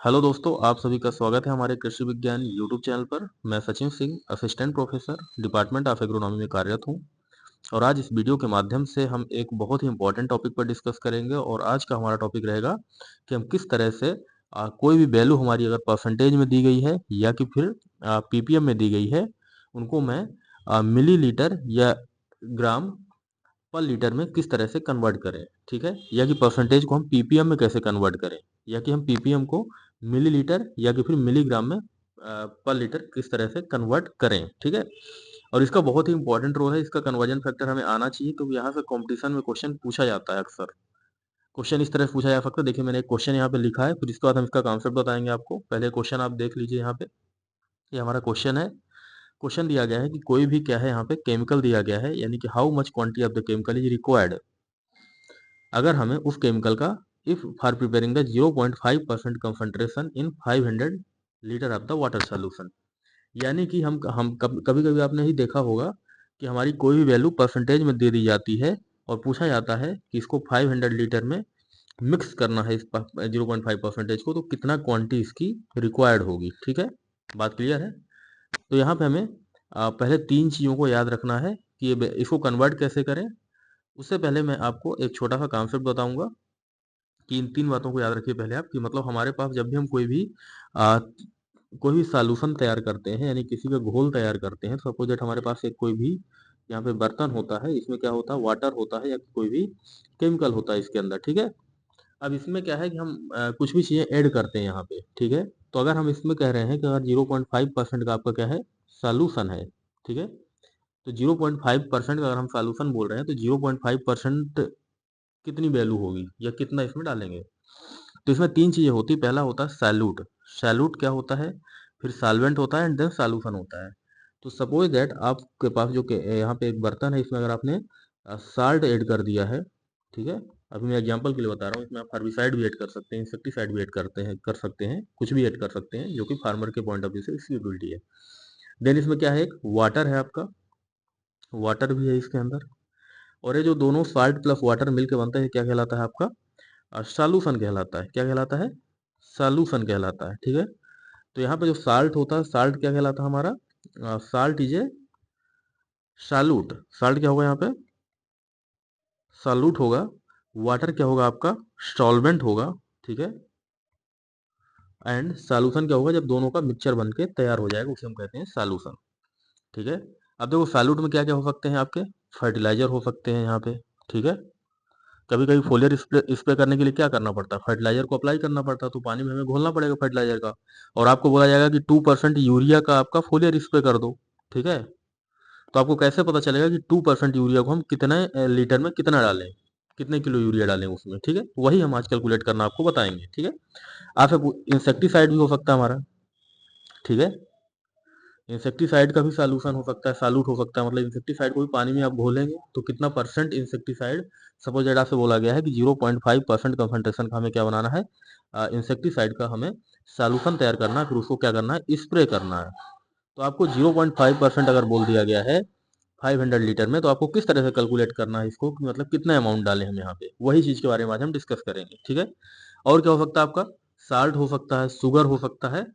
Hello दोस्तों, आप सभी का स्वागत है हमारे कृषि विज्ञान यूट्यूब चैनल पर। मैं Sachin Singh, assistant professor, department of agronomy में कार्यरत हूं। और आज इस वीडियो के माध्यम से हम एक बहुत ही इंपॉर्टेंट टॉपिक पर डिस्कस करेंगे। और आज का हमारा टॉपिक रहेगा कि हम किस तरह से कोई भी वैल्यू हमारी अगर परसेंटेज में दी गई है या कि फिर पीपीएम में दी गई है, उनको मैं मिलीलीटर या ग्राम पर लीटर में किस तरह से कन्वर्ट करें, ठीक है। या कि परसेंटेज को हम पीपीएम में कैसे कन्वर्ट करें, या कि हम पीपीएम को मिलीलीटर या कि फिर मिलीग्राम में पर लीटर किस तरह से कन्वर्ट करें, ठीक है। और इसका बहुत ही इंपॉर्टेंट रोल है, इसका कन्वर्जन फैक्टर हमें आना चाहिए, क्योंकि यहाँ से कंपटीशन में क्वेश्चन पूछा जाता है अक्सर। क्वेश्चन इस तरह से पूछा जा सकता है। देखिए, मैंने एक क्वेश्चन यहाँ पे लिखा है, फिर इसके बाद हम इसका कॉन्सेप्ट बताएंगे आपको। पहले क्वेश्चन आप देख लीजिए यहाँ पे। ये हमारा क्वेश्चन है। क्वेश्चन दिया गया है कि कोई भी क्या है, यहाँ पे केमिकल दिया गया है, यानी कि how much quantity of the chemical is required. अगर हमें उस केमिकल का if for preparing the 0.5% concentration in 500 litre of the water solution, यानी कि हम कभी कभी आपने ही देखा होगा कि हमारी कोई भी वैल्यू परसेंटेज में दे दी जाती है और पूछा जाता है कि इसको 500 लीटर में मिक्स करना है, इस 0.5% को, तो कितना क्वांटिटी इसकी रिक्वायर्ड होगी, ठीक है। बात क्लियर है। तो यहाँ पे हमें पहले तीन चीज़ों को याद रखना है कि इसको कन्वर्ट कैसे करें। उससे पहले मैं आपको एक छोटा सा कॉन्सेप्ट बताऊंगा कि इन तीन बातों को याद रखिए पहले आप, कि मतलब हमारे पास जब भी हम आ, कोई भी सॉल्यूशन तैयार करते हैं, यानी किसी का घोल तैयार करते हैं, सपोज दैट हमारे पास एक कोई भी यहाँ पे बर्तन होता है, इसमें क्या होता है, वाटर होता है या कोई भी केमिकल होता है इसके अंदर, ठीक है। अब इसमें क्या है कि हम कुछ भी चीज़ें ऐड करते हैं यहाँ पे, ठीक है। तो अगर हम इसमें कह रहे हैं कि अगर 0.5% का आपका क्या है, सॉल्यूशन है, ठीक है। तो 0.5% का अगर हम सॉल्यूशन बोल रहे हैं, तो 0.5% कितनी वैल्यू होगी या कितना इसमें डालेंगे। तो इसमें तीन चीजें होती है। पहला होता है सैल्यूट। सैल्यूट क्या होता है, फिर सॉल्वेंट होता है, एंड देन सॉल्यूशन होता है। तो सपोज दैट आपके पास जो यहाँ पे एक बर्तन है, इसमें अगर आपने साल्ट ऐड कर दिया है, ठीक है। अभी मैं एग्जांपल के लिए बता रहा हूँ, इसमें आप हर्बिसाइड भी ऐड कर सकते हैं, इंसेक्टिसाइड भी ऐड कर सकते हैं, कुछ भी ऐड कर सकते हैं जो कि फार्मर के पॉइंट ऑफ व्यू से इसकी यूटिलिटी है। देन इसमें क्या है, एक वाटर है आपका, वाटर भी है इसके अंदर। और ये जो दोनों साल्ट प्लस वाटर मिलकर बनता है, क्या कहलाता है आपका, सॉल्यूशन कहलाता है। क्या कहलाता है, सॉल्यूशन कहलाता है, ठीक है। तो यहाँ पे जो साल्ट होता है, साल्ट क्या कहलाता है हमारा, salt is a solute. Salt क्या होगा यहाँ पे, सॉल्यूट होगा। वाटर क्या होगा आपका, सॉल्वेंट होगा, ठीक है। एंड सॉल्यूशन क्या होगा, जब दोनों का मिक्सचर बन के तैयार हो जाएगा, उसे हम कहते हैं सॉल्यूशन, ठीक है। अब देखो सॉल्यूट में क्या क्या हो सकते हैं आपके, फर्टिलाइजर हो सकते हैं यहाँ पे, ठीक है। कभी कभी फोलियर स्प्रे स्प्रे करने के लिए क्या करना पड़ता है, फर्टिलाइजर को अप्लाई करना पड़ता है, तो पानी में हमें घोलना पड़ेगा फर्टिलाइजर का। और आपको बोला जाएगा कि 2% यूरिया का आपका फोलियर स्प्रे कर दो, ठीक है। तो आपको कैसे पता चलेगा कि 2% यूरिया को हम कितने लीटर में कितना डालें, कितने किलो यूरिया डालें उसमें, ठीक है। वही हम आज कैलकुलेट करना आपको बताएंगे, ठीक है। आपसे इंसेक्टिसाइड भी हो सकता है हमारा, ठीक है। इंसेक्टिसाइड का भी सॉल्यूशन हो सकता है, सॉल्यूट हो सकता है। मतलब इंसेक्टिसाइड को भी पानी में आप घोलेंगे तो कितना परसेंट इंसेक्टिसाइड, सपोज दैट आपसे बोला गया है कि 0.5% कंसंट्रेशन का हमें क्या बनाना है, इंसेक्टिसाइड का हमें सॉल्यूशन तैयार करना है, फिर उसको क्या करना है, स्प्रे करना है। तो आपको 0.5% अगर बोल दिया गया है 500 लीटर में, तो आपको किस तरह से कैलकुलेट करना है इसको, कि मतलब कितना अमाउंट डालें हम यहाँ पे, वही चीज के बारे में आज हम डिस्कस करेंगे, ठीक है। और क्या हो सकता है आपका, साल्ट हो सकता है, शुगर हो सकता है,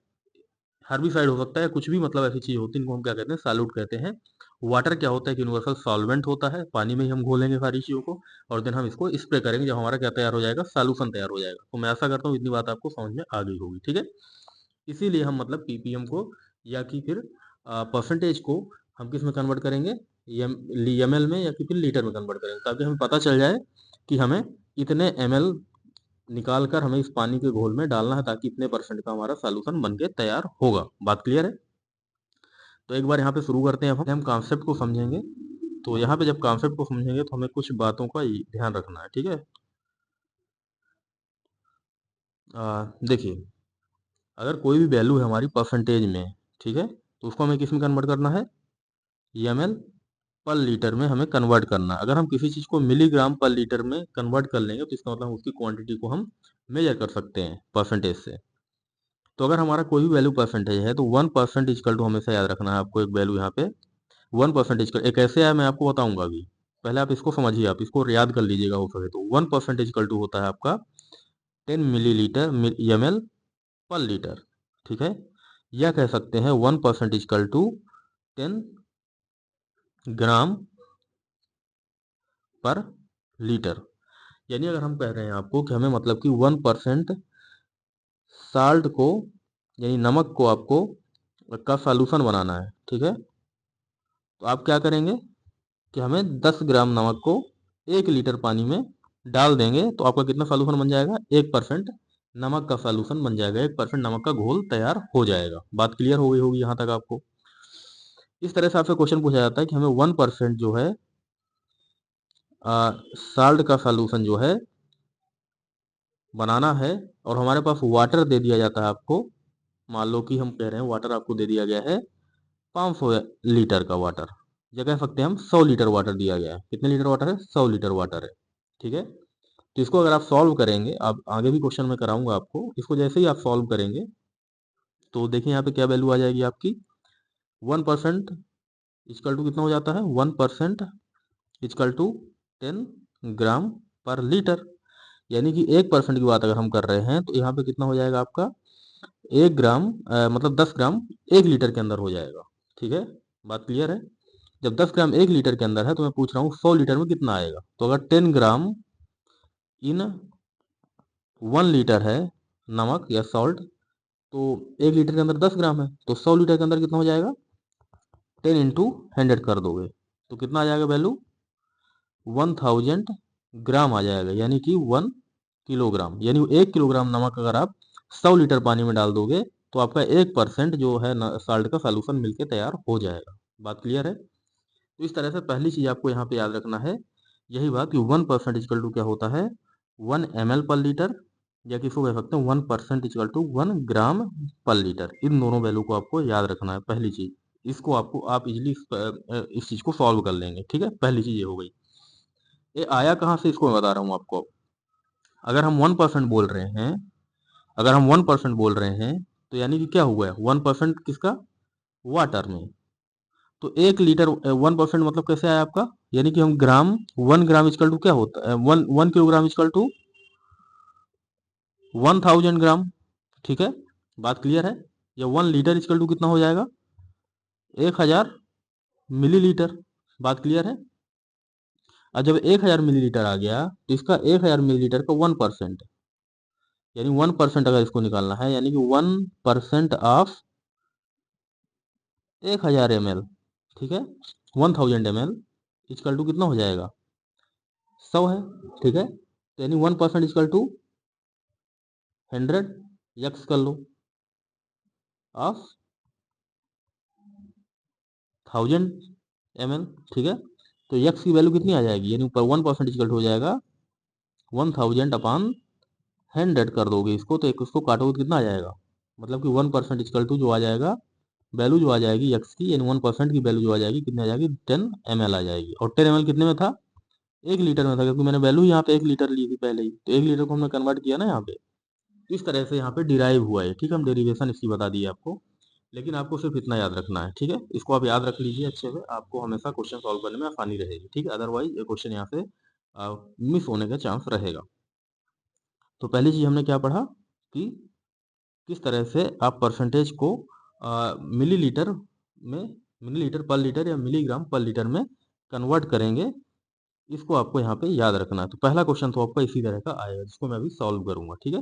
हर्बिसाइड हो सकता है, कुछ भी मतलब ऐसी चीज होती है, इनको हम क्या कहते हैं, सॉल्यूट कहते हैं। वाटर क्या होता है, कि यूनिवर्सल सॉल्वेंट होता है, पानी में ही हम घोलेंगे सारी चीजों को, और देन हम इसको स्प्रे करेंगे, जब हमारा क्या तैयार हो जाएगा, सॉल्यूशन तैयार हो जाएगा। तो मैं आशा करता हूँ इतनी बात आपको समझ में आ गई होगी, ठीक है। इसीलिए हम मतलब पीपीएम को या कि फिर परसेंटेज को हम किस में कन्वर्ट करेंगे, एमएल में या कि फिर लीटर में कन्वर्ट करेंगे, ताकि हमें पता चल जाए कि हमें इतने एमएल निकाल कर हमें इस पानी के घोल में डालना है, ताकि इतने परसेंट का हमारा सॉल्यूशन बन के तैयार होगा। बात क्लियर है। तो एक बार यहाँ पे शुरू करते हैं, अब हम कॉन्सेप्ट को समझेंगे। तो यहाँ पे जब कॉन्सेप्ट को समझेंगे तो हमें कुछ बातों का ध्यान रखना है, ठीक है। देखिए, अगर कोई भी वैल्यू है हमारी परसेंटेज में, ठीक है, तो उसको हमें किस में कन्वर्ट करना है, एमएल पर लीटर में हमें कन्वर्ट करना है। अगर हम किसी चीज़ को मिलीग्राम पर लीटर में कन्वर्ट कर लेंगे, तो इसका मतलब उसकी क्वांटिटी को हम मेजर कर सकते हैं परसेंटेज से। तो अगर हमारा कोई भी वैल्यू परसेंटेज है, तो 1% इजकल टू, हमेशा याद रखना है आपको एक वैल्यू यहाँ पे, 1% इजकल, एक ऐसे है, मैं आपको बताऊंगा अभी। पहले आप इसको समझिए, आप इसको याद कर लीजिएगा हो सके तो। 1% इजकल टू होता है आपका 10 मिली लीटर एम एल पर लीटर, ठीक है। या कह सकते हैं 1% इक्वल टू 10 ग्राम पर लीटर। यानी अगर हम कह रहे हैं आपको कि हमें मतलब कि 1% साल्ट को यानी नमक को आपको का सॉल्यूशन बनाना है, ठीक है। तो आप क्या करेंगे कि हमें 10 ग्राम नमक को 1 लीटर पानी में डाल देंगे तो आपका कितना सॉल्यूशन बन जाएगा, 1% नमक का सॉल्यूशन बन जाएगा, 1% नमक का घोल तैयार हो जाएगा। बात क्लियर हो गई होगी यहाँ तक आपको। इस तरह से आपसे क्वेश्चन पूछा जाता है कि हमें 1% जो है साल्ट का सॉल्यूशन जो है बनाना है और हमारे पास वाटर दे दिया जाता है आपको। मान लो कि हम कह रहे हैं वाटर आपको दे दिया गया है 500 लीटर का वाटर, या कह सकते हैं हम 100 लीटर वाटर दिया गया है। कितने लीटर वाटर है, 100 लीटर वाटर है, ठीक है। तो इसको अगर आप सॉल्व करेंगे, आप आगे भी क्वेश्चन में कराऊंगा आपको, इसको जैसे ही आप सॉल्व करेंगे तो देखिए यहाँ पे क्या वैल्यू आ जाएगी आपकी। 1% इक्वल टू कितना हो जाता है, 1% इक्वल टू 10 ग्राम पर लीटर। यानी कि 1% की बात अगर हम कर रहे हैं तो यहाँ पे कितना हो जाएगा आपका, 1 ग्राम मतलब 10 ग्राम 1 लीटर के अंदर हो जाएगा, ठीक है। बात क्लियर है। जब 10 ग्राम 1 लीटर के अंदर है तो मैं पूछ रहा हूँ 100 लीटर में कितना आएगा। तो अगर 10 ग्राम इन 1 लीटर है नमक या सॉल्ट, तो 1 लीटर के अंदर 10 ग्राम है, तो 100 लीटर के अंदर कितना हो जाएगा, 10 इंटू 100 कर दोगे तो कितना आ जाएगा वैल्यू, 1000 ग्राम आ जाएगा। यानी कि 1 किलोग्राम, यानी 1 किलोग्राम नमक अगर आप 100 लीटर पानी में डाल दोगे तो आपका 1% जो है साल्ट का सॉल्यूशन मिलके तैयार हो जाएगा। बात क्लियर है। तो इस तरह से पहली चीज आपको यहाँ पे याद रखना है यही बात कि 1% इक्वल टू क्या होता है, 1 ml पर लीटर, या किसको कह सकते हैं 1% इक्वल टू 1 ग्राम पर लीटर। इन दोनों वैल्यू को आपको याद रखना है पहली चीज। इसको आपको आप इजिली इस चीज को सॉल्व कर लेंगे, ठीक है। पहली चीज ये हो गई। ये आया कहाँ से इसको मैं बता रहा हूँ आपको। अगर हम 1% बोल रहे हैं, अगर हम 1% बोल रहे हैं तो यानी कि क्या हुआ है, 1% किसका, वाटर में। तो 1 लीटर 1% मतलब कैसे आया आपका, यानी कि हम ग्राम 1 ग्राम इक्वल टू क्या होता है, 1 किलोग्राम इक्वल टू 1000 ग्राम, ठीक है। बात क्लियर है। या 1 लीटर इक्वल टू कितना हो जाएगा, 1000 मिलीलीटर। बात क्लियर है। और जब 1000 मिलीलीटर आ गया तो इसका 1000 मिलीलीटर का 1%, यानी 1% अगर इसको निकालना है यानी कि 1% ऑफ 1000 ml, ठीक है। 1000 ml इक्वल टू कितना हो जाएगा, 100 है, ठीक है। तो यानी 1% इक्वल टू 100 यक्स कर लो ऑफ 1000 ml, ठीक है। तो यक्स की वैल्यू कितनी आ जाएगी, यानी ऊपर 1% इक्वल टू हो जाएगा 1000 अपान 100 कर दोगे इसको तो एक उसको काटोगे तो कितना आ जाएगा, मतलब कि 1% इक्वल टू जो आ जाएगा वैल्यू जो आ जाएगी यक्स की, यानी 1% की वैल्यू जो आ जाएगी कितनी आ जाएगी, 10 ml आ जाएगी। और 10 ml कितने में था, 1 लीटर में था, क्योंकि मैंने वैल्यू यहाँ पे 1 लीटर ली थी पहले ही, तो 1 लीटर को हमने कन्वर्ट किया ना यहाँ पे। तो इस तरह से यहाँ पे डिराइव हुआ है, ठीक है। हम डेरिवेशन इसकी बता दिए आपको, लेकिन आपको सिर्फ इतना याद रखना है, ठीक है। इसको आप याद रख लीजिए अच्छे से, आपको हमेशा क्वेश्चन सॉल्व करने में आसानी रहेगी, ठीक है। अदरवाइज ये क्वेश्चन यहाँ से मिस होने का चांस रहेगा। तो पहली चीज हमने क्या पढ़ा कि किस तरह से आप परसेंटेज को मिलीलीटर में, मिलीलीटर पर लीटर या मिलीग्राम पर लीटर में कन्वर्ट करेंगे, इसको आपको यहाँ पे याद रखना है। तो पहला क्वेश्चन तो आपका इसी तरह का आएगा जिसको मैं अभी सॉल्व करूंगा, ठीक है।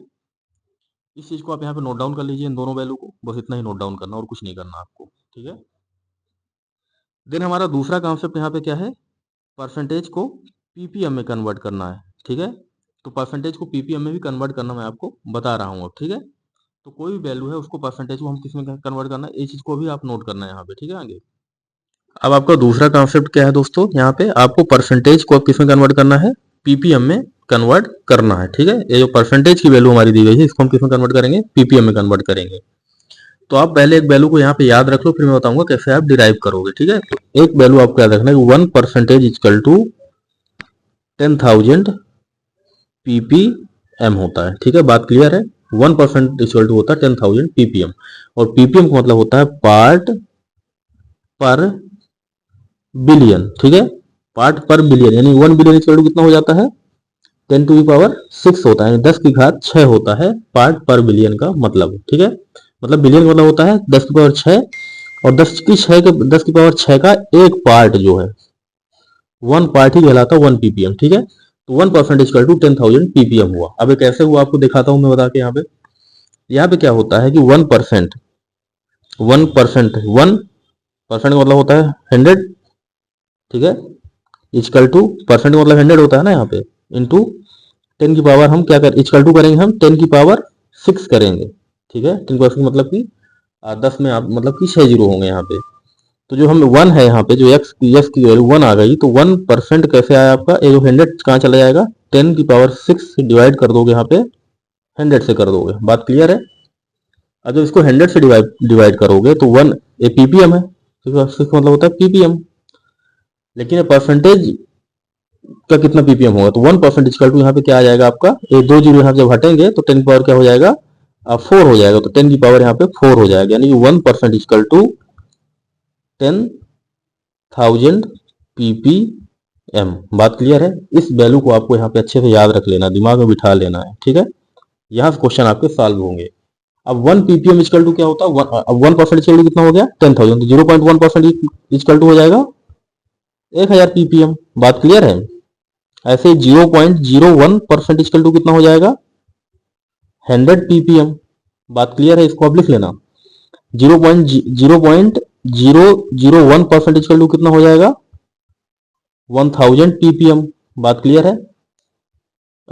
इस चीज को आप यहाँ पे नोट डाउन कर लीजिए, इन दोनों वैल्यू को बस इतना ही नोट डाउन करना और कुछ नहीं करना आपको, ठीक है। देन हमारा दूसरा कॉन्सेप्ट यहाँ पे क्या है, परसेंटेज को पीपीएम में कन्वर्ट करना है, ठीक है। तो परसेंटेज को पीपीएम में भी कन्वर्ट करना मैं आपको बता रहा हूँ अब, ठीक है। तो कोई भी वैल्यू है उसको परसेंटेज को हम किस में कन्वर्ट करना है, ये चीज को भी आप नोट करना है यहाँ पे, ठीक है। आगे अब आपका दूसरा कॉन्सेप्ट क्या है दोस्तों, यहाँ पे आपको परसेंटेज को किस में कन्वर्ट करना है, पीपीएम में कन्वर्ट करना है, ठीक है। ये जो परसेंटेज की वैल्यू हमारी दी गई है इसको हम किस में कन्वर्ट करेंगे, पीपीएम में कन्वर्ट करेंगे। तो आप पहले एक वैल्यू को यहाँ पे याद रख लो, फिर मैं बताऊंगा कैसे आप डिराइव करोगे, ठीक है। तो एक वैल्यू आपको याद रखना है, 1% इक्वल टू 10,000 पीपीएम होता है, ठीक है। बात क्लियर है। 1% इक्वल टू होता है 10,000 पीपीएम, और पीपीएम का मतलब होता है पार्ट पर बिलियन, ठीक है। पार्ट पर बिलियन, यानी 1 बिलियन इक्वल टू कितना हो जाता है, 10⁶ होता है, 10⁶ होता है पार्ट पर बिलियन का मतलब, ठीक है। मतलब बिलियन का मतलब होता है 10⁶, और 10⁶ का एक पार्ट जो है, वन पार्ट ही कहलाता है 1 ppm, ठीक है। तो 1% इक्वल टू 10,000 ppm हुआ। अब ये कैसे हुआ आपको दिखाता हूं मैं बता के। यहाँ पे क्या होता है कि 1% 1% का मतलब होता है 100, ठीक है, इक्वल टू परसेंट का मतलब 100 होता है ना यहाँ पे, इंटू 10 की पावर हम क्या कर इक्वल टू करेंगे, हम 10⁶ करेंगे, ठीक है। 10 मतलब कि 10 में आप मतलब कि 6 जीरो होंगे यहाँ पे। तो जो हम 1 है यहाँ पे, जो x की वैल्यू 1 आ गई, तो 1% कैसे आया आपका, ये जो 100 कहाँ चला जाएगा, 10⁶ डिवाइड कर दोगे यहाँ पे 100 से कर दोगे। बात क्लियर है। अब जब इसको 100 से डिवाइड करोगे तो 1 ये ppm है, तो 6 मतलब होता है ppm। लेकिन ये परसेंटेज का कितना ppm होगा, तो 1% इक्वल टू यहाँ पे क्या आ जाएगा आपका, ये 2 जीरो यहाँ जब हटेंगे तो 10 की पावर क्या हो जाएगा, 4 हो जाएगा। तो 10 की पावर यहाँ पे 4 हो जाएगा, यानी 1% इक्वल टू 10,000 ppm। बात क्लियर है। इस वैल्यू को आपको यहाँ पे अच्छे से याद रख लेना, दिमाग में बिठा लेना है, ठीक है। यहाँ से क्वेश्चन आपके सॉल्व होंगे। अब 1 ppm इक्वल टू क्या होता है, 1% इक्वल टू कितना हो गया, 10,000। तो 0.1% इक्वल टू हो जाएगा 1000 ppm। बात क्लियर है। ऐसे 0.01% इक्वल टू कितना हो जाएगा, 100 ppm। बात क्लियर है। इसको आप लिख लेना, 0.001% इक्वल टू कितना हो जाएगा, 1000 ppm। बात क्लियर है।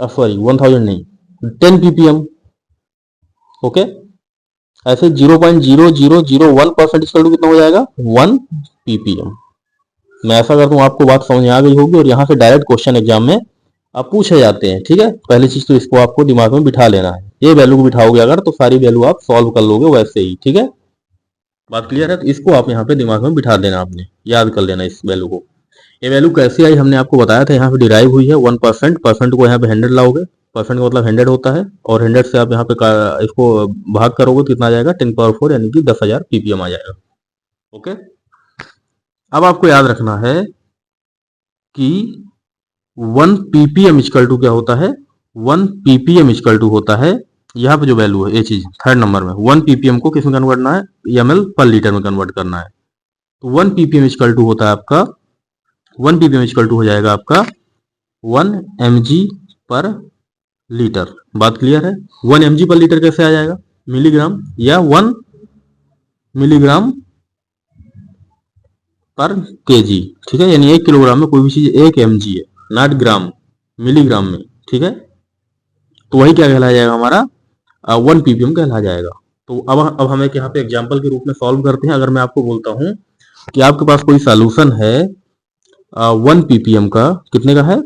सॉरी 1000 नहीं, 10 ppm, ओके। ऐसे 0.0001% इक्वल टू कितना हो जाएगा, 1 ppm। मैं ऐसा करता हूँ, आपको बात समझ आ गई होगी, और यहाँ से डायरेक्ट क्वेश्चन एग्जाम में आप पूछे जाते हैं, ठीक है। पहली चीज तो इसको आपको दिमाग में बिठा लेना है। ये वैल्यू को बिठाओगे अगर, तो सारी वैल्यू आप सॉल्व कर लोगे वैसे ही, ठीक है। बात क्लियर है। तो इसको आप यहाँ पे दिमाग में बिठा देना, आपने याद कर लेना इस वैल्यू को। ये वैल्यू कैसे आई हमने आपको बताया था, यहाँ पे डिराइव हुई है 1%। परसेंट को यहाँ पे 100 लाओगे, परसेंट का मतलब 100 होता है, और 100 से आप यहाँ पे इसको भाग करोगे तो कितना आ जाएगा, 10⁴ यानी कि 10,000 ppm आ जाएगा, ओके। अब आपको याद रखना है कि 1 ppm इक्वल टू क्या होता है, 1 ppm इक्वल टू होता है, यहाँ पे जो वैल्यू है ये चीज थर्ड नंबर में, 1 ppm को किस में कन्वर्ट करना है, ml पर लीटर में कन्वर्ट करना है। तो 1 ppm इक्वल टू होता है आपका, 1 ppm इक्वल टू हो जाएगा आपका 1 mg पर लीटर। बात क्लियर है। 1 mg पर लीटर कैसे आ जाएगा, मिलीग्राम, या 1 मिलीग्राम पर केजी, ठीक है। यानी 1 किलोग्राम में कोई भी चीज 1 mg है, नॉट ग्राम, मिलीग्राम में, ठीक है। तो वही क्या कहलाया जाएगा हमारा, 1 ppm कहला जाएगा। तो अब हम एक यहाँ पे एग्जाम्पल के रूप में सॉल्व करते हैं। अगर मैं आपको बोलता हूँ कि आपके पास कोई सॉल्यूशन है 1 ppm का, कितने का है,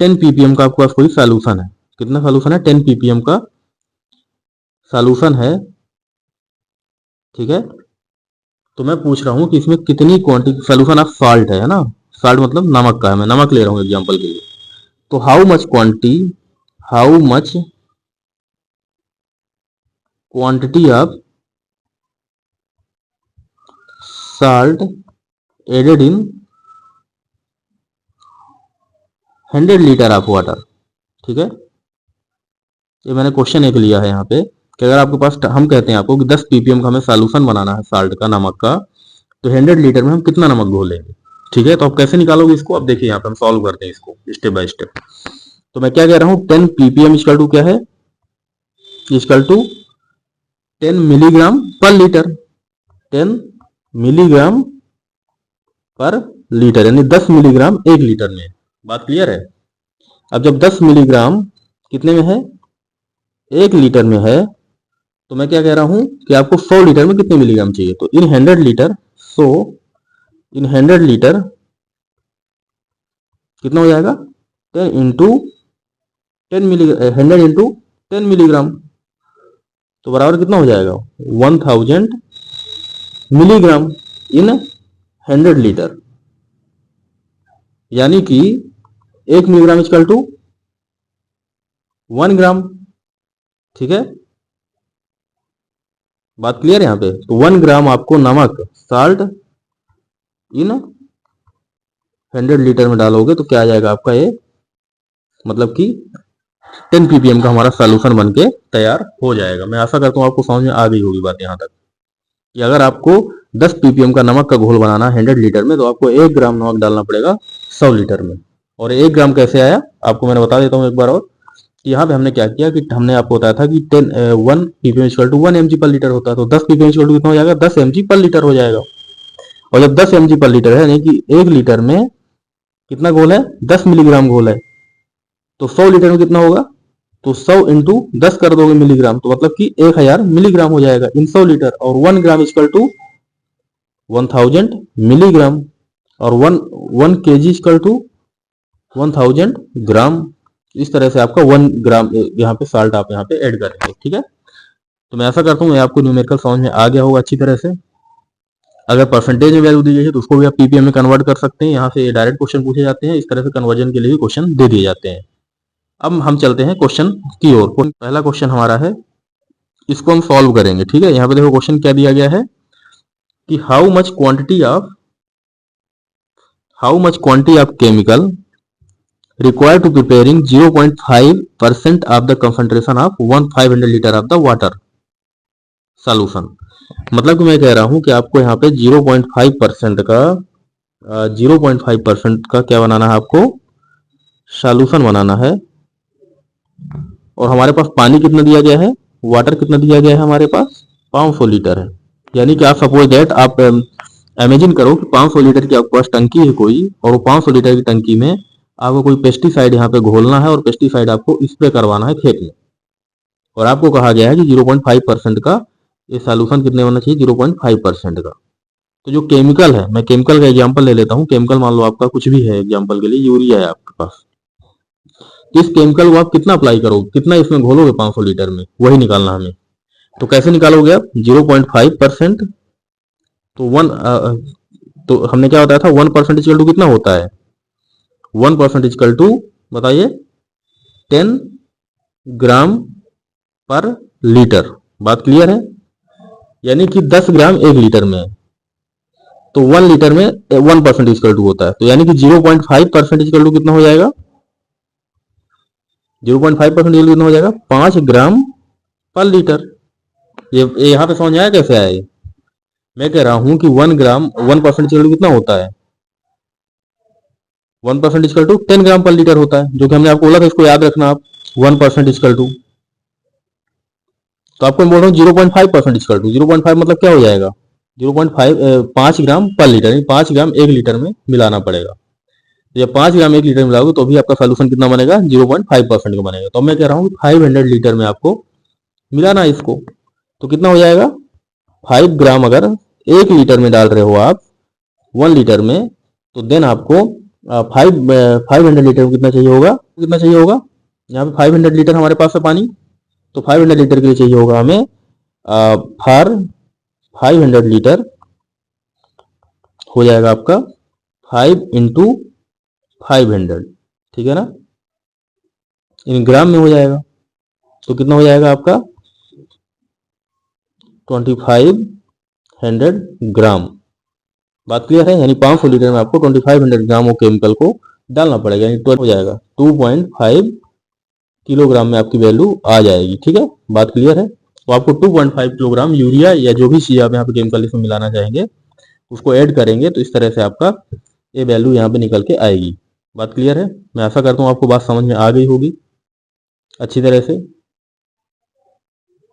10 ppm का आपके पास कोई सॉल्यूशन है, कितना सॉल्यूशन है, 10 ppm का सॉल्यूशन है, ठीक है। तो मैं पूछ रहा हूँ कि इसमें कितनी क्वांटिटी सॉल्यूशन ऑफ साल्ट है ना, साल्ट मतलब नमक का है, मैं नमक ले रहा हूँ एग्जाम्पल के लिए। तो how much quantity of salt added in 100 litre of water, ठीक है। ये मैंने क्वेश्चन एक लिया है यहाँ पे कि अगर आपके पास, हम कहते हैं आपको कि 10 ppm का हमें सॉल्यूशन बनाना है साल्ट का, नमक का, तो 100 लीटर में हम कितना नमक घोलेंगे, ठीक है। तो आप कैसे निकालोगे इसको, अब देखिए यहाँ पे हम सॉल्व करते हैं इसको स्टेप बाय स्टेप। तो मैं क्या कह रहा हूँ, 10 ppm इक्वल टू क्या है, इक्वल टू 10 मिलीग्राम पर लीटर, 10 मिलीग्राम पर लीटर, यानी 10 मिलीग्राम 1 लीटर में। बात क्लियर है। अब जब 10 मिलीग्राम कितने में है, 1 लीटर में है, तो मैं क्या कह रहा हूं कि आपको 100 लीटर में कितने मिलीग्राम चाहिए। तो इन 100 लीटर, सो इन 100 लीटर कितना हो जाएगा, 10 इंटू 10 मिलीग्राम, 100 इंटू 10 मिलीग्राम, तो बराबर कितना हो जाएगा, 1000 मिलीग्राम इन 100 लीटर, यानी कि 1 मिलीग्राम इक्वल टू 1 ग्राम, ठीक है। बात क्लियर है यहाँ पे। तो 1 ग्राम आपको नमक, साल्ट इन 100 लीटर में डालोगे तो क्या आ जाएगा आपका, ये मतलब कि 10 ppm का हमारा सॉल्यूशन बन के तैयार हो जाएगा। मैं आशा करता हूँ आपको समझ में आ गई होगी बात यहाँ तक कि अगर आपको 10 ppm का नमक का घोल बनाना है 100 लीटर में, तो आपको 1 ग्राम नमक डालना पड़ेगा 100 लीटर में। और 1 ग्राम कैसे आया आपको मैंने बता देता हूँ एक बार और कि यहाँ पे हमने क्या किया कि हमने आपको बताया था कि 1 ppm इक्वल टू 1 mg पर लीटर होता है, तो 10 ppm इक्वल टू कितना हो जाएगा, 10 mg पर लीटर हो जाएगा। और जब 10 mg पर लीटर है यानी कि 1 लीटर में कितना घोल है, 10 मिलीग्राम घोल है, तो 100 लीटर में कितना होगा, तो 100 इंटू 10 कर दोगे मिलीग्राम, तो मतलब कि 1000 मिलीग्राम हो जाएगा इन 100 लीटर। और 1 ग्राम इक्वल टू 1000 मिलीग्राम, और 1 केजी इक्वल टू 1000 ग्राम। इस तरह से आपका 1 ग्राम यहाँ पे साल्ट आप यहाँ पे ऐड करेंगे। ठीक है, तो मैं ऐसा करता हूँ ये आपको न्यूमेरिकल समझ में आ गया होगा अच्छी तरह से। अगर परसेंटेज में वैल्यू दी गई है तो उसको भी आप पीपीएम में कन्वर्ट कर सकते हैं। यहाँ से डायरेक्ट क्वेश्चन पूछे जाते हैं, इस तरह से कन्वर्जन के लिए भी क्वेश्चन दे दिए जाते हैं। अब हम चलते हैं क्वेश्चन की ओर। पहला क्वेश्चन हमारा है, इसको हम सॉल्व करेंगे। ठीक है, यहाँ पे देखो क्वेश्चन क्या दिया गया है कि how much quantity of chemical required to preparing 0.5% of the concentration of 1500 liter of the water solution। मतलब कि मैं कह रहा हूं कि आपको यहाँ पे 0.5% का 0.5% का क्या बनाना है, आपको सॉल्यूशन बनाना है। और हमारे पास पानी कितना दिया गया है, वाटर कितना दिया गया है हमारे पास, 500 लीटर है। यानी कि आप सपोज दैट आप इमेजिन करो कि 500 लीटर की आपके पास टंकी है कोई, और वो 500 लीटर की टंकी में आपको कोई पेस्टिसाइड यहाँ पे घोलना है और पेस्टिसाइड आपको स्प्रे करवाना है खेत में। और आपको कहा गया है कि 0.5% का ये सॉल्यूशन कितने होना चाहिए, 0.5% का। तो जो केमिकल है, मैं केमिकल का एग्जांपल ले लेता हूँ। केमिकल मान लो आपका कुछ भी है, एग्जांपल के लिए यूरिया है आपके पास, तो इस केमिकल को आप कितना अप्लाई करोगे, कितना इसमें घोलोगे 500 लीटर में, वही निकालना हमें। तो कैसे निकालोगे आप, 0.5%, तो तो हमने क्या बताया था, 1% इक्वल टू कितना होता है, 1% इक्वल टू बताइए 10 ग्राम पर लीटर। बात क्लियर है, यानी कि 10 ग्राम 1 लीटर में, तो 1 लीटर में 1% इक्वल टू होता है, तो यानी कि 0.5% इक्वल टू कितना हो जाएगा, 0.5% इक्वल टू कितना हो जाएगा, 5 ग्राम पर लीटर। ये यहाँ पे समझ आया कैसे आया ये? मैं कह रहा हूं कि 1 ग्राम 1% इक्वल टू कितना होता है, 1% इक्वल टू 10 ग्राम पर लीटर होता है, जो कि हमने आपको बोला था, इसको याद रखना आप। 1% इक्वल टू, तो आपको मैं बोल रहा हूँ 0.5% इक्वल टू 0.5 मतलब क्या हो जाएगा, 0.5 5 ग्राम पर लीटर, यानी 5 ग्राम 1 लीटर में मिलाना पड़ेगा। जब 5 ग्राम 1 लीटर मिलाओगे तो भी आपका सोल्यूशन कितना बनेगा, 0.5% का बनेगा। तो मैं कह रहा हूँ 500 लीटर में आपको मिलाना है इसको, तो कितना हो जाएगा, 5 ग्राम अगर 1 लीटर में डाल रहे हो आप 1 लीटर में, तो देन आपको 500 लीटर में कितना चाहिए होगा, यहाँ पे 500 लीटर हमारे पास है पानी, तो 500 लीटर के लिए चाहिए होगा हमें फॉर 500 लीटर हो जाएगा आपका 5 इंटू 500, ठीक है ना, इन ग्राम में हो जाएगा, तो कितना हो जाएगा आपका 2500 ग्राम। बात क्लियर है, यानी 500 लीटर में आपको 2500 ग्राम वो केमिकल को डालना पड़ेगा, यानी 12 हो जाएगा, 2.5 किलोग्राम में आपकी वैल्यू आ जाएगी। ठीक है, बात क्लियर है। तो आपको 2.5 किलोग्राम यूरिया या जो भी चीज आप यहाँ पे केमिकल इसमें मिलाना चाहेंगे उसको ऐड करेंगे, तो इस तरह से आपका ये वैल्यू यहाँ पे निकल के आएगी। बात क्लियर है, मैं आशा करता हूँ आपको बात समझ में आ गई होगी अच्छी तरह से।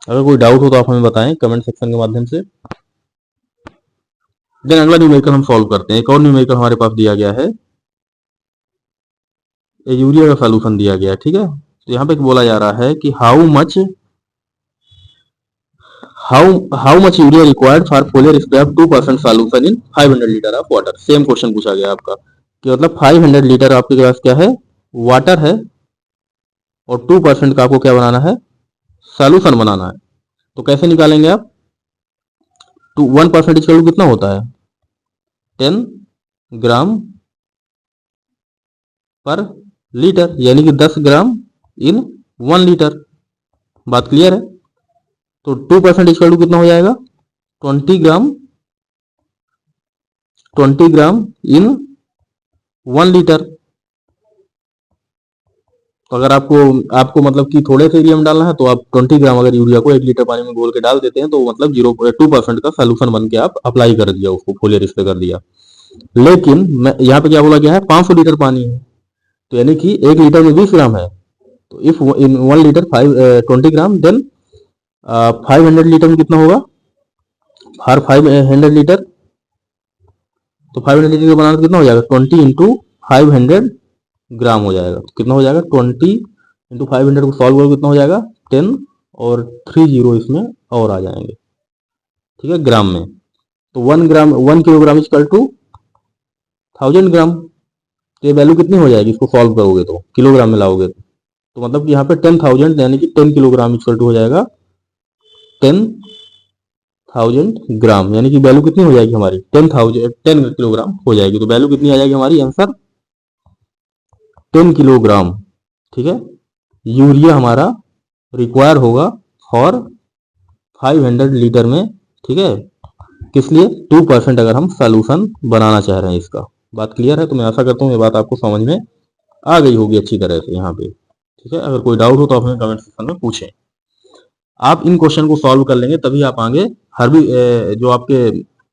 अगर कोई डाउट हो तो आप हमें बताएं कमेंट सेक्शन के माध्यम से। देन अगला न्यूमेरिकल हम सॉल्व करते हैं। एक और न्यूमेरिकल हमारे पास दिया गया है, यूरिया का सॉल्यूशन दिया गया है। ठीक है, तो यहाँ पे बोला जा रहा है कि how much urea required for polar spray of 2% solution in 500 litre of water. Same question पूछा गया आपका कि मतलब 500 लीटर आपके पास क्या है, वाटर है, और 2% का आपको क्या बनाना है, सॉल्यूशन बनाना है। तो कैसे निकालेंगे आप, 1% इक्वल टू कितना होता है, 10 ग्राम पर लीटर, यानी कि 10 ग्राम इन 1 लीटर। बात क्लियर है, तो 2% इक्वल टू कितना हो जाएगा, 20 ग्राम इन 1 लीटर। तो अगर आपको आपको मतलब कि थोड़े से एरिया में डालना है तो आप 20 ग्राम अगर यूरिया को 1 लीटर पानी में घोल के डाल देते हैं तो मतलब 0.2% का सोल्यूशन बन के आप अप्लाई कर दिया, उसको फोलियर स्प्रे कर दिया। लेकिन मैं यहाँ पे क्या बोला गया है, 500 लीटर पानी है, तो यानी कि 1 लीटर में 20 ग्राम है। तो if in 1 litre 20 gram, then 500 litre में कितना होगा, हर 500 लीटर, तो 500 लीटर का बनाना कितना हो जाएगा, 20 इंटू 500 ग्राम हो जाएगा। तो कितना हो जाएगा, 20 इंटू 500 को सॉल्व करो कितना हो जाएगा, 10 और 3 जीरो इसमें और आ जाएंगे, ठीक है, ग्राम में। तो 1 ग्राम 1 किलोग्राम इक्वल टू 1000 ग्राम। तो ये वैल्यू कितनी हो जाएगी, इसको सॉल्व करोगे तो किलोग्राम में लाओगे तो मतलब कि यहाँ पे 10,000 यानी कि 10 किलोग्राम इक्वल टू हो जाएगा 10,000 ग्राम, यानी कि वैल्यू कितनी हो जाएगी हमारी, 10 किलोग्राम हो जाएगी। तो वैल्यू कितनी आ जाएगी हमारी, आंसर 10 किलोग्राम, ठीक है, यूरिया हमारा रिक्वायर होगा फॉर 500 लीटर में, ठीक है। किस लिए, 2% अगर हम सोल्यूशन बनाना चाह रहे हैं इसका। बात क्लियर है, तो मैं आशा करता हूँ ये बात आपको समझ में आ गई होगी अच्छी तरह से यहाँ पे, ठीक है। अगर कोई डाउट हो तो आप हमें कमेंट सेक्शन में पूछें। आप इन क्वेश्चन को सॉल्व कर लेंगे तभी आप आगे हर भी जो आपके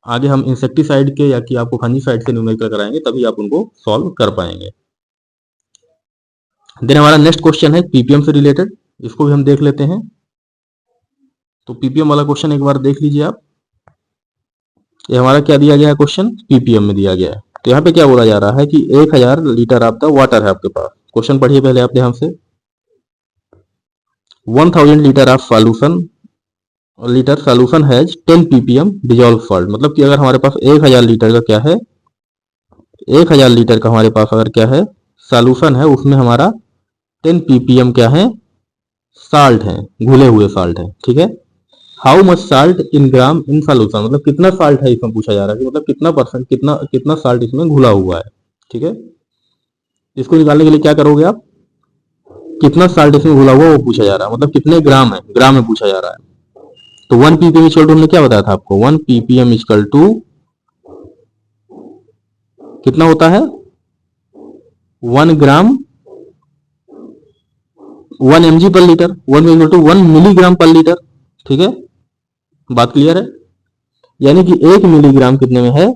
आगे हम इंसेक्टिसाइड के या कि आपको फंजीसाइड से न्यूमेरिकल कराएंगे तभी आप उनको सॉल्व कर पाएंगे। देन हमारा नेक्स्ट क्वेश्चन है पीपीएम से रिलेटेड, इसको भी हम देख लेते हैं। तो पीपीएम वाला क्वेश्चन एक बार देख लीजिए आप। ये हमारा क्या दिया गया है, क्वेश्चन पीपीएम में दिया गया है। तो यहाँ पे क्या बोला जा रहा है कि 1000 लीटर आपका वाटर है आपके पास। क्वेश्चन पढ़िए पहले आप ध्यान से। 1000 litre of solution has 10 ppm dissolve salt. मतलब कि अगर हमारे पास 1000 लीटर का क्या है, 1000 लीटर का हमारे पास अगर क्या है सोल्यूशन है, उसमें हमारा 10 ppm क्या है, साल्ट है, घुले हुए साल्ट है, ठीक है। How much salt in gram in solution, मतलब कितना साल्ट है इसमें पूछा जा रहा है कि मतलब कितना परसेंट, कितना कितना साल्ट इसमें घुला हुआ है, ठीक है। इसको निकालने के लिए क्या करोगे आप, कितना साल्ट इसमें घुला हुआ वो पूछा जा रहा है, मतलब कितने ग्राम है, ग्राम में पूछा जा रहा है। तो 1 ppm इक्वल टू हमने क्या बताया था आपको, 1 ppm इक्वल टू कितना होता है, 1 ग्राम 1 mg पर लीटर, 1 इक्वल टू 1 मिलीग्राम पर लीटर, ठीक है। बात क्लियर है, यानी कि 1 मिलीग्राम कितने में है,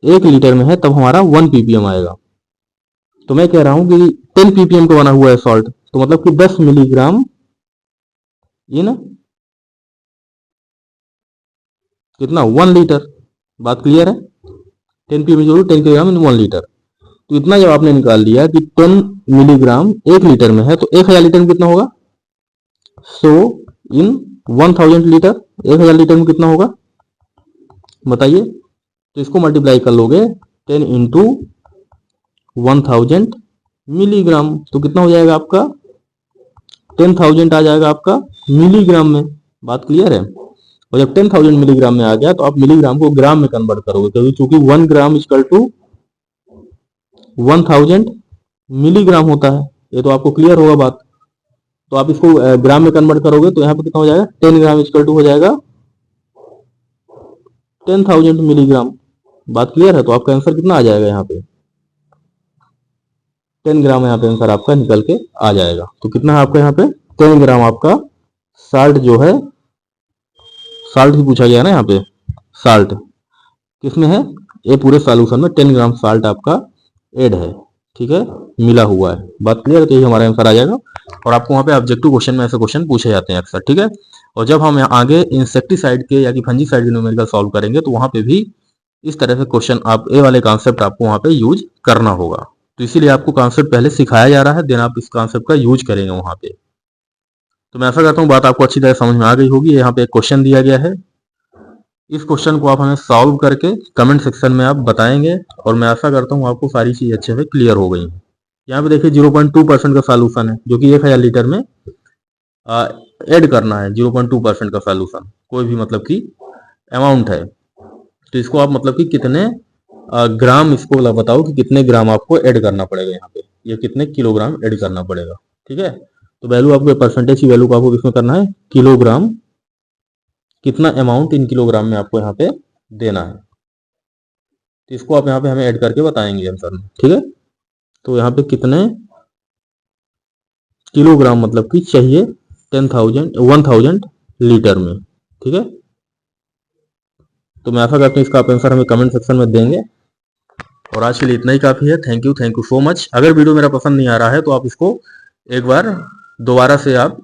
1 लीटर में है, तब हमारा 1 ppm आएगा। तो मैं कह रहा हूं कि 10 ppm का बना हुआ है सॉल्ट, तो मतलब कि 10 मिलीग्राम इन कितना, 1 लीटर। बात क्लियर है, 10 ppm जोड़ो 10 किलोग्राम इन 1 लीटर। तो इतना जब आपने निकाल लिया कि 10 मिलीग्राम 1 लीटर में है, तो 1000 लीटर में कितना होगा, सो इन 1000 लीटर, 1000 लीटर में कितना होगा बताइए। तो इसको मल्टीप्लाई कर लोगे 10 इंटू 1000 मिलीग्राम, तो कितना हो जाएगा आपका, 10,000 आ जाएगा आपका मिलीग्राम में। बात क्लियर है, और जब 10,000 मिलीग्राम में आ गया तो आप मिलीग्राम को ग्राम में कन्वर्ट करोगे, क्योंकि चूंकि 1 ग्राम इक्वल टू 1000 मिलीग्राम होता है, ये तो आपको क्लियर होगा बात। तो आप इसको ग्राम में कन्वर्ट करोगे तो यहाँ पे कितना हो जाएगा, 10 ग्राम इक्वल टू हो जाएगा 10,000 मिलीग्राम। बात क्लियर है, तो आपका आंसर कितना आ जाएगा यहाँ पे, 10 ग्राम यहाँ पे आंसर आपका निकल के आ जाएगा। तो कितना है आपका यहाँ पे, 10 ग्राम आपका साल्ट जो है, साल्ट ही पूछा गया ना यहाँ पे, साल्ट किसमें है, ये पूरे सॉल्यूशन में 10 ग्राम साल्ट आपका ऐड है, ठीक है, मिला हुआ है। बात क्लियर है, तो ये हमारा आंसर आ जाएगा। और आपको वहाँ पे ऑब्जेक्टिव क्वेश्चन में ऐसे क्वेश्चन पूछे जाते हैं अक्सर, ठीक है। और जब हम आगे इंसेक्टिसाइड के या कि फंजीसाइड के न्यूमेरिकल सॉल्व करेंगे तो वहाँ पे भी इस तरह से क्वेश्चन, आप ए वाले कॉन्सेप्ट आपको वहाँ पे यूज करना होगा। तो इसीलिए आपको कॉन्सेप्ट पहले सिखाया जा रहा है, देन आप इस कॉन्सेप्ट का यूज करेंगे वहाँ पे। तो मैं आशा करता हूँ बात आपको अच्छी तरह समझ में आ गई होगी। यहाँ पे एक क्वेश्चन दिया गया है, इस क्वेश्चन को आप हमें सॉल्व करके कमेंट सेक्शन में आप बताएंगे, और मैं आशा करता हूँ आपको सारी चीज अच्छे से क्लियर हो गई। यहाँ पे देखिए 0.2% का सॉल्यूशन है, जो कि 1000 लीटर में ऐड करना है। 0.2% का सॉल्यूशन कोई भी मतलब कि अमाउंट है, तो इसको आप मतलब कि कितने ग्राम, इसको बताओ कि कितने ग्राम आपको ऐड करना पड़ेगा यहाँ पे, ये कितने किलोग्राम ऐड करना पड़ेगा, ठीक है। तो वैल्यू आपको परसेंटेज की वैल्यू को आपको किसमें करना है, किलोग्राम, कितना अमाउंट इन किलोग्राम में आपको यहाँ पे देना है, तो इसको आप यहाँ पे हमें ऐड करके बताएंगे आंसर में, ठीक है। तो यहाँ पे कितने किलोग्राम मतलब कि चाहिए 10,000 लीटर में। ठीक है, तो मैं आशा करता हूँ इसका आप आंसर हमें कमेंट सेक्शन में देंगे। और आज के लिए इतना ही काफ़ी है। Thank you so much. अगर वीडियो मेरा पसंद नहीं आ रहा है तो आप इसको एक बार दोबारा से आप